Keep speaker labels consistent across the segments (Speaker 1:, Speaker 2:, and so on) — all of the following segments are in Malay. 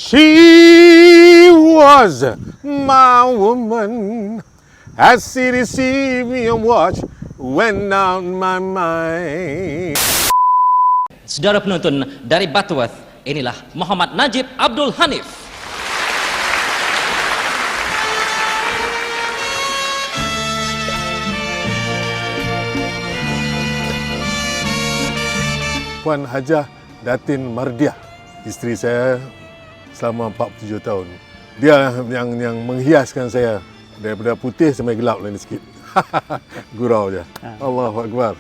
Speaker 1: She was my woman. As she received me and watch went down my mind.
Speaker 2: Saudara penonton dari Butterworth, inilah Muhammad Najib Abdul Hanif.
Speaker 1: Puan Hajah Datin Mardiah, isteri saya selama 47 tahun. Dia yang menghiaskan saya daripada putih sampai gelap lain sikit. Gurau je. Allahu Akbar.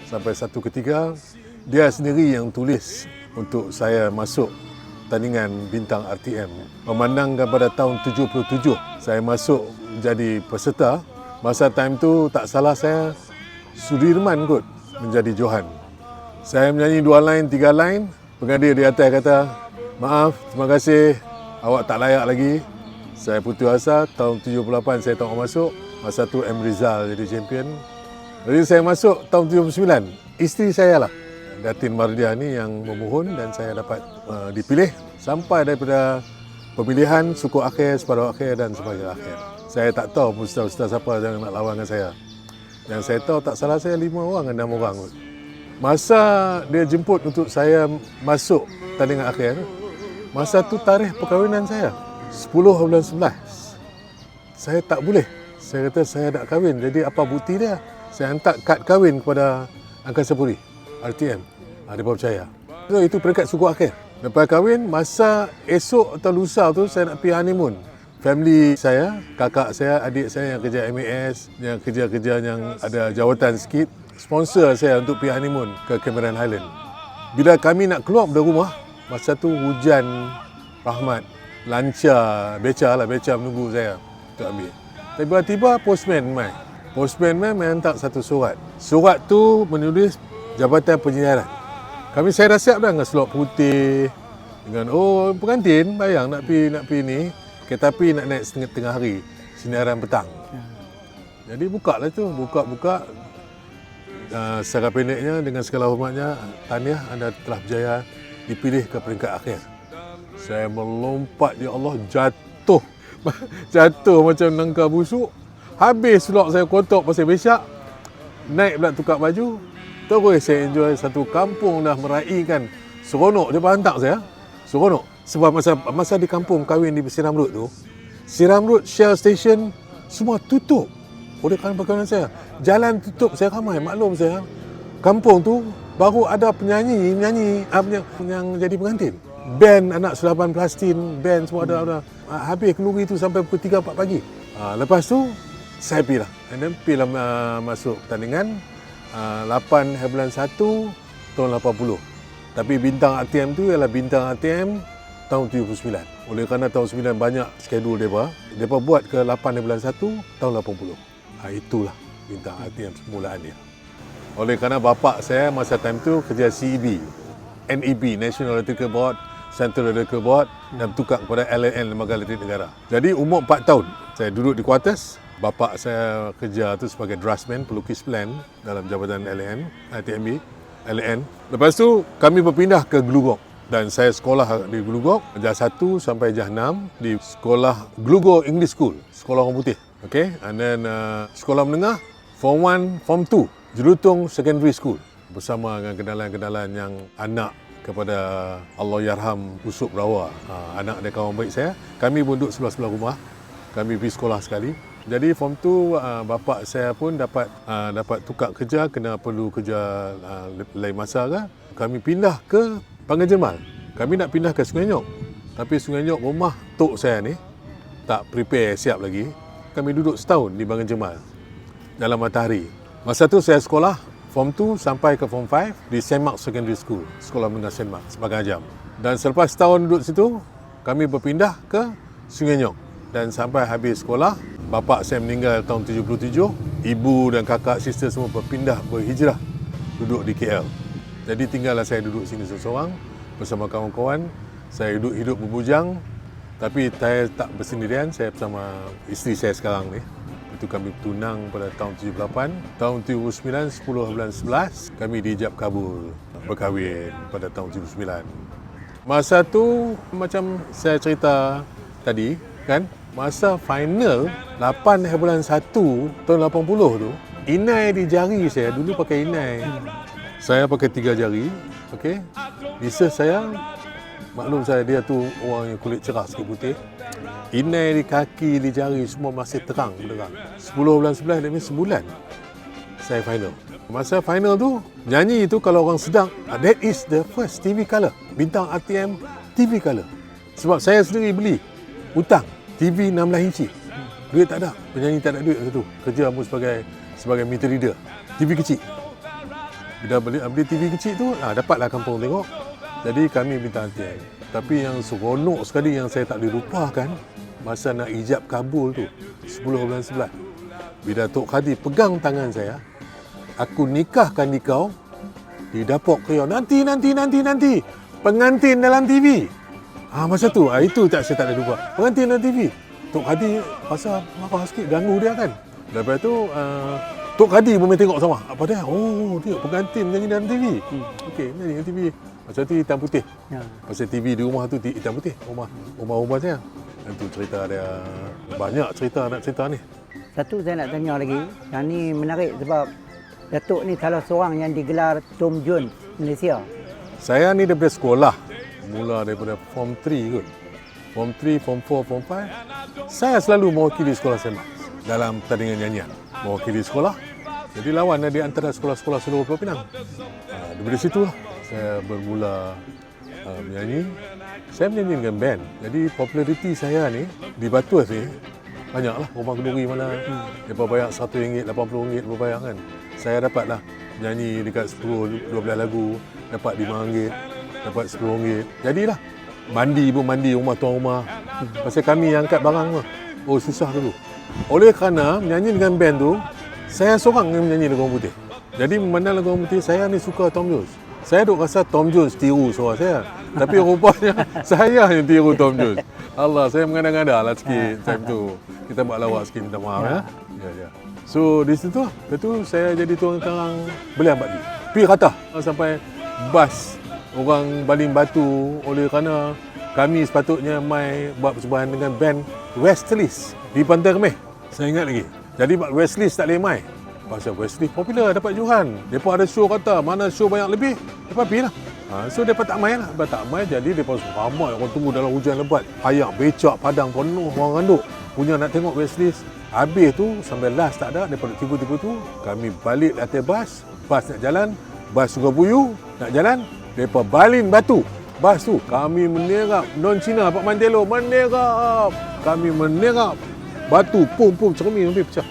Speaker 1: Sampai satu ketika dia sendiri yang tulis untuk saya masuk tandingan bintang RTM. Memandangkan pada tahun 77 saya masuk jadi peserta. Masa time tu tak salah saya Sudirman kot menjadi Johan. Saya menyanyi 2 line, 3 line. Pengadir di atas kata, "Maaf, terima kasih, awak tak layak lagi." Saya putus asa, tahun 78 saya tak masuk. Masa tu M. Rizal jadi champion. Jadi saya masuk tahun 79. Isteri saya lah, Datin Mardiah ni yang memohon dan saya dapat dipilih sampai daripada pemilihan suku akhir, separuh akhir dan sebagai akhir. Saya tak tahu ustaz-ustaz siapa yang nak lawan dengan saya. Yang saya tahu tak salah saya 5 orang dan 6 orang. Masa dia jemput untuk saya masuk tandingan akhir, masa tu tarikh perkahwinan saya 10 bulan 11. Saya tak boleh. Saya kata saya nak kahwin. Jadi apa bukti dia? Saya hantar kad kahwin kepada Angkasa Puri, RTM. Dia percaya. So, itu peringkat suku akhir. Lepas kahwin, masa esok atau lusa tu saya nak pergi honeymoon. Family saya, kakak saya, adik saya yang kerja MAS, yang kerja-kerja yang ada jawatan sikit, sponsor saya untuk pergi honeymoon ke Cameron Highland. Bila kami nak keluar dari rumah, masa tu hujan rahmat, lancar, beca menunggu saya untuk ambil. Tiba-tiba postman mai. Postman mai hantar satu surat. Surat tu menulis Jabatan Penyiaran. Saya dah siap dah dengan selop putih, dengan pengantin bayang nak pergi ni, tapi nak naik tengah hari, sinaran petang. Jadi buka lah tu, buka. Secara pendeknya, dengan segala hormatnya, tahniah anda telah berjaya dipilih ke peringkat akhir. Saya melompat, ya Allah, jatuh macam nangka busuk. Habis pula saya kotak pasal besak, naik pula tukar baju. Terus saya enjoy satu kampung dah meraihkan. Seronok dia hantar saya. Seronok. Sebab masa di kampung kahwin di Siram Road tu, Siram Road Shell Station semua tutup oleh kerana perkahwinan saya. Jalan tutup, saya ramai, maklum saya. Kampung tu baru ada penyanyi yang jadi pengantin. Band anak sulapan Plastin, band semua ada. Habis keluri tu sampai pukul 3-4 pagi. Lepas tu saya pergi lah. Masuk pertandingan 8 bulan 1 tahun 80. Tapi bintang ATM tu ialah bintang ATM tahun 79. Oleh kerana tahun 9 banyak skedul mereka buat ke 8 bulan 1 tahun 80. Itulah bintang ATM permulaan dia. Oleh kerana bapa saya masa time tu kerja CEB, NEB, National Electrical Board, Central Electrical Board, dan tukar kepada LNN, Lembaga Elektrik Negara. Jadi umur 4 tahun saya duduk di quarters. Bapa saya kerja tu sebagai draftsman, pelukis plan dalam jabatan LNN, ITMB, LNN. Lepas tu kami berpindah ke Glugok dan saya sekolah di Glugok, Jah 1 sampai Jah 6 di sekolah Glugok English School, sekolah orang putih. Okay, and then sekolah menengah, Form 1, Form 2, Jelutung Secondary School bersama dengan kenalan-kenalan yang anak kepada Allahyarham Usop Rawa, anak dia kawan baik saya. Kami pun duduk sebelah-sebelah rumah. Kami pergi sekolah sekali. Jadi Form 2 bapa saya pun dapat tukar kerja, kena perlu kerja lain masa ke. Kami pindah ke Pangan Jermal. Kami nak pindah ke Sungai Nyok. Tapi Sungai Nyok rumah tok saya ni tak prepare siap lagi. Kami duduk setahun di Pangan Jermal dalam matahari. Masa tu saya sekolah Form 2 sampai ke Form 5 di St. Mark's Secondary School, sekolah menengah St. Mark's, sebagai ajam. Dan selepas setahun duduk situ, kami berpindah ke Sungai Nyok. Dan sampai habis sekolah, bapa saya meninggal tahun 77, ibu dan kakak, sister semua berhijrah duduk di KL. Jadi tinggallah saya duduk sini seorang bersama kawan-kawan. Saya hidup berbujang, tapi saya tak bersendirian, saya bersama isteri saya sekarang ni. Itu kami tunang pada tahun 78. Tahun 79, 10 bulan 11, kami diijab kabul berkahwin pada tahun 79. Masa tu macam saya cerita tadi kan, masa final 8 bulan 1 tahun 80 tu, inai di jari saya dulu pakai inai. Saya pakai 3 jari, okey. Missus saya, maklum saya dia tu orang yang kulit cerah sikit putih. Inai di kaki, di jari semua masih terang benderang. 10 bulan 11 that means sebulan saya final. Masa final tu, nyanyi tu kalau orang sedang, that is the first TV color. Bintang RTM TV color. Sebab saya sendiri beli hutang TV 16 inci. Duit tak ada, penyanyi tak ada duit masa tu. Kerja pun sebagai meter reader. TV kecil. Bila beli TV kecil tu, dapatlah kampung tengok. Jadi kami bintang RTM. Tapi yang seronok sekali yang saya tak boleh lupakan, masa nak ijab kabul tu, 10 bulan 11. Bila Tok Kadi pegang tangan saya, aku nikahkan di kau di dapur kau. Nanti. Pengantin dalam TV. Masa tu, itu saya tak ada lupa. Pengantin dalam TV. Tok Kadi rasa marah sikit, ganggu dia kan. Lepas tu, Tok Kadi pun main tengok sama. Apa dia? Oh, dia pengantin nyanyi dalam TV. Okey, nyanyi dalam TV. Macam tu hitam putih. Pasal TV di rumah tu hitam putih. Rumah saya. Itu cerita dia. Banyak cerita nak cerita ni.
Speaker 3: Satu saya nak tanya lagi. Yang ni menarik sebab Datuk ni salah seorang yang digelar Tom Jones Malaysia.
Speaker 1: Saya ni daripada sekolah. Mula daripada Form 3 kot. Form 3, Form 4, Form 5. Saya selalu mewakili sekolah saya dalam pertandingan nyanyian. Mewakili sekolah. Jadi lawan di antara sekolah-sekolah seluruh Pulau Pinang. Daripada situ saya bermula menyanyi. Saya menyanyi dengan band. Jadi populariti saya ni di Batuas ni banyaklah rumah kenduri mana. Mereka bayar RM1, RM80 mereka bayar kan. Saya dapatlah menyanyi dekat 10-12 lagu, dapat RM5, dapat RM10. Jadilah mandi rumah tuan rumah. Pasal kami yang angkat barang tu. Oh, susah dulu. Oleh kerana menyanyi dengan band tu, saya seorang yang menyanyi lagu Orang Putih. Jadi memandang lagu Orang Putih, saya ni suka Tom Jones. Saya duk rasa Tom Jones tiru suara saya. Tapi rupanya saya yang tiru Tom Jones. Allah, saya mengada-ngada lah sikit time tu. Kita buat lawak sikit, minta maaf ya. Ya. So di situ, lepas saya jadi tuan karang Belian Bakti. Pergi kata sampai bas orang baling batu oleh kerana kami sepatutnya mai buat persembahan dengan band Westlies di Pantai Remeh. Saya ingat lagi. Jadi Westlies tak boleh mai. Pasal Westlies popular dapat johan. Mereka ada show kata mana show banyak lebih, mereka pergi lah. So mereka tak main lah. Mereka tak main jadi mereka ramai orang tunggu dalam hujan lebat. Ayak, becak, padang penuh orang randuk. Punya nak tengok Westlies. Habis tu sampai last tak ada. Mereka tiba-tiba tu kami balik atas bas. Bas nak jalan. Bas Sungai nak jalan. Mereka balin batu. Bas tu kami menerap. Non Cina Pak Mantelo menerap. Kami menerap. Batu pum cermin sampai pecah.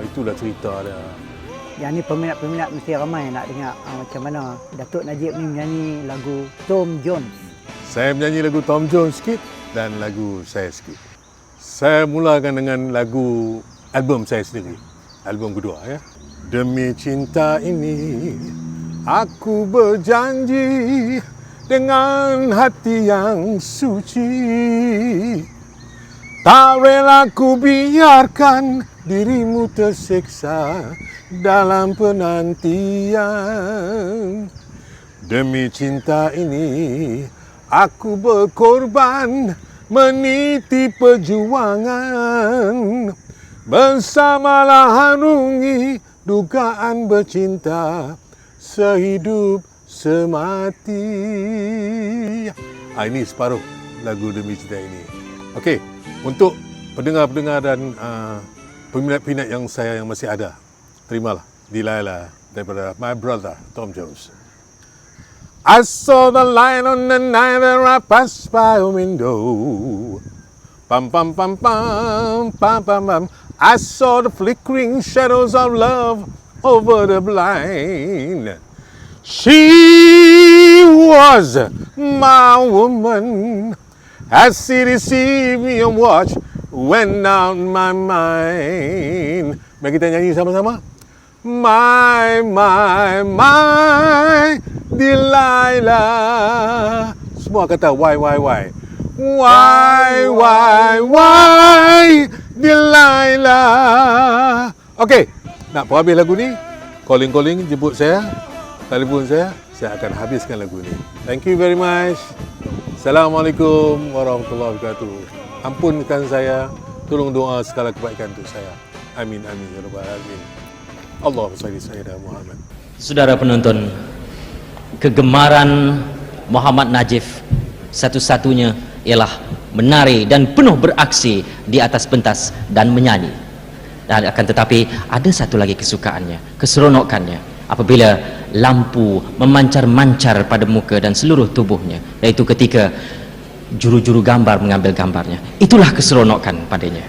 Speaker 1: Itulah cerita dia.
Speaker 3: Yang ni peminat-peminat mesti ramai nak dengar macam mana Datuk Najib ni menyanyi lagu Tom Jones.
Speaker 1: Saya menyanyi lagu Tom Jones sikit dan lagu saya sikit. Saya mulakan dengan lagu album saya sendiri. Album kedua ya. Demi cinta ini aku berjanji dengan hati yang suci. Tak rela ku biarkan dirimu tersiksa dalam penantian. Demi cinta ini aku berkorban meniti perjuangan. Bersamalah harungi dugaan bercinta sehidup semati. Ini separuh lagu Demi Cinta ini. Okey, untuk pendengar-pendengar dan peminat-peminat yang masih ada, terimalah Delilah daripada my brother Tom Jones. I saw the light on the night that I passed by a window. Pam pam pam pam pam pam pam. I saw the flickering shadows of love over the blind. She was my woman. As she deceived me and watch went down my mind. Mari kita nyanyi sama-sama. My Delilah. Semua kata why. Why Delilah. Okey, nak habis lagu ni, calling jemput saya, telefon saya saya akan habiskan lagu ni. Thank you very much. Assalamualaikum warahmatullahi wabarakatuh. Ampunkan saya, tolong doa segala kebaikan untuk saya. Amin amin ya rabbal alamin. Allahumma shalli sayyidina Muhammad.
Speaker 2: Saudara penonton, kegemaran Muhammad Najif satu-satunya ialah menari dan penuh beraksi di atas pentas dan menyanyi. Dan akan tetapi ada satu lagi kesukaannya, keseronokannya apabila lampu memancar-mancar pada muka dan seluruh tubuhnya, yaitu ketika juru-juru gambar mengambil gambarnya. Itulah keseronokan padanya.